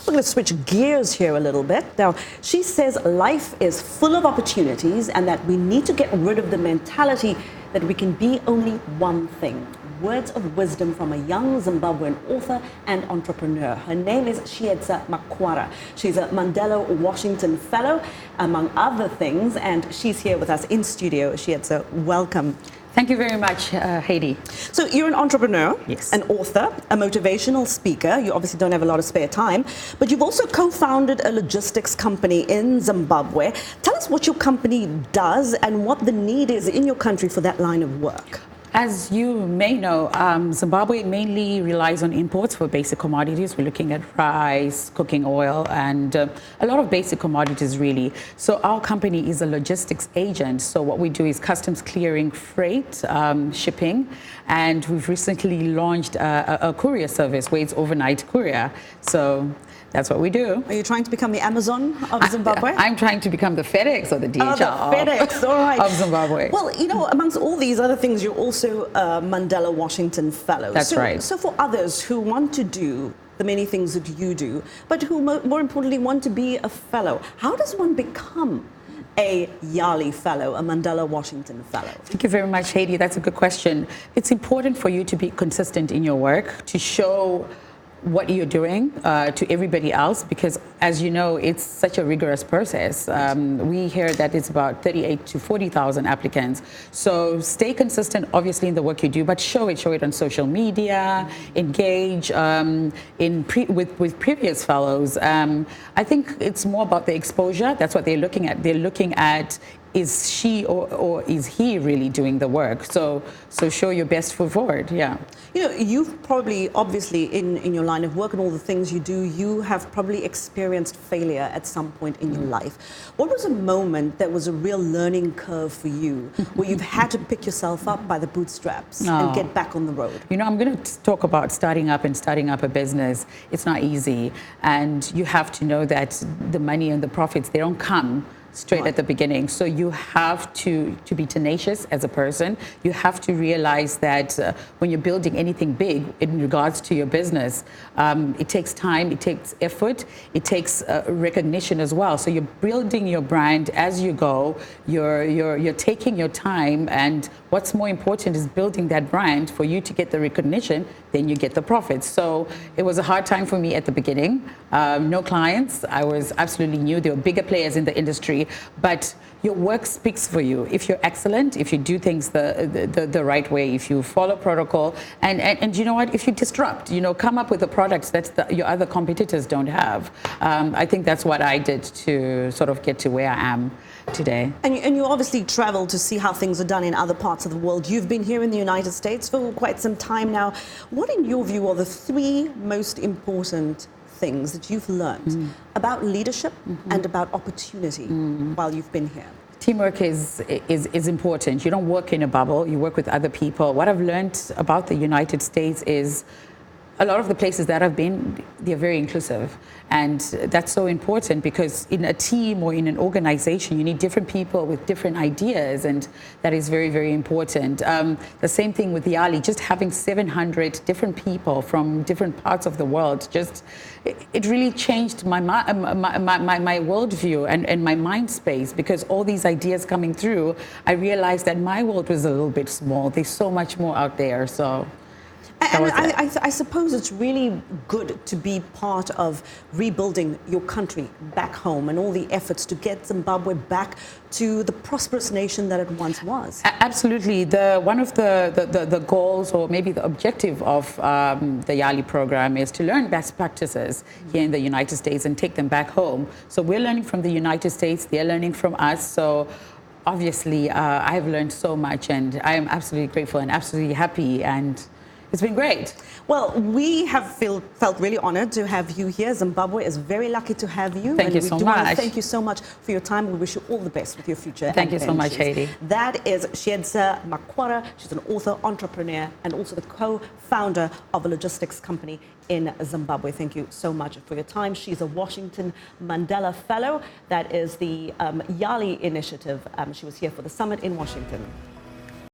we're going to switch gears here a little bit. Now, she says life is full of opportunities and that we need to get rid of the mentality that we can be only one thing. Words of wisdom from a young Zimbabwean author and entrepreneur. Her name is Chiedza Makwara. She's a Mandela Washington Fellow, among other things, and she's here with us in studio. Chiedza, welcome. Thank you very much, Hayde. So you're an entrepreneur, yes, an author, a motivational speaker. You obviously don't have a lot of spare time, but you've also co-founded a logistics company in Zimbabwe. Tell us what your company does and what the need is in your country for that line of work. As you may know, Zimbabwe mainly relies on imports for basic commodities. We're looking at rice, cooking oil, and a lot of basic commodities, really. So our company is a logistics agent. So what we do is customs clearing, freight, shipping, and we've recently launched a courier service where it's overnight courier. So that's what we do. Are you trying to become the Amazon of Zimbabwe? I'm trying to become the FedEx or the DHL FedEx, all right, of Zimbabwe. Well, you know, amongst all these other things, you're also a Mandela Washington Fellow. That's right. So for others who want to do the many things that you do, but who more importantly want to be a fellow, how does one become a Yali Fellow, a Mandela Washington Fellow? Thank you very much, Hayde. That's a good question. It's important for you to be consistent in your work, to show what you're doing to everybody else, because as you know, it's such a rigorous process. We hear that it's about 38 to 40,000 applicants. So stay consistent, obviously, in the work you do, but show it on social media, engage with previous fellows. I think it's more about the exposure. That's what they're looking at. They're looking at, is she or is he really doing the work? So show your best foot forward, yeah. You know, you've probably, obviously, in your line of work and all the things you do, you have probably experienced failure at some point in your life. What was a moment that was a real learning curve for you, where you've had to pick yourself up by the bootstraps and get back on the road? You know, I'm going to talk about starting up a business. It's not easy. And you have to know that the money and the profits, they don't come straight at the beginning. So you have to be tenacious as a person. You have to realize that when you're building anything big in regards to your business, it takes time, it takes effort, it takes recognition as well. So you're building your brand as you go. You're taking your time, and what's more important is building that brand for you to get the recognition, then you get the profits. So it was a hard time for me at the beginning. No clients. I was absolutely new. There were bigger players in the industry. But your work speaks for you. If you're excellent, if you do things the right way, if you follow protocol, and you know what, if you disrupt, you know, come up with the products that your other competitors don't have. I think that's what I did to sort of get to where I am today. And you obviously travel to see how things are done in other parts of the world. You've been here in the United States for quite some time now. What, in your view, are the three most important things that you've learned about leadership and about opportunity while you've been here? Teamwork is important. You don't work in a bubble, you work with other people. What I've learned about the United States is a lot of the places that I've been, they're very inclusive. And that's so important, because in a team or in an organization, you need different people with different ideas, and that is very, very important. The same thing with Yali, just having 700 different people from different parts of the world, it really changed my worldview and my mind space, because all these ideas coming through, I realized that my world was a little bit small. There's so much more out there, so. And I suppose it's really good to be part of rebuilding your country back home and all the efforts to get Zimbabwe back to the prosperous nation that it once was. Absolutely. One of the goals, or maybe the objective of the Yali program, is to learn best practices here in the United States and take them back home. So we're learning from the United States, they're learning from us. So obviously, I've learned so much, and I am absolutely grateful and absolutely happy, and it's been great. Well, we have felt really honored to have you here. Zimbabwe is very lucky to have you. Thank you so much. Thank you so much for your time. We wish you all the best with your future. Thank you so much, Hayde. That is Chiedza Makwara. She's an author, entrepreneur, and also the co-founder of a logistics company in Zimbabwe. Thank you so much for your time. She's a Washington Mandela Fellow. That is the Yali initiative. She was here for the summit in Washington.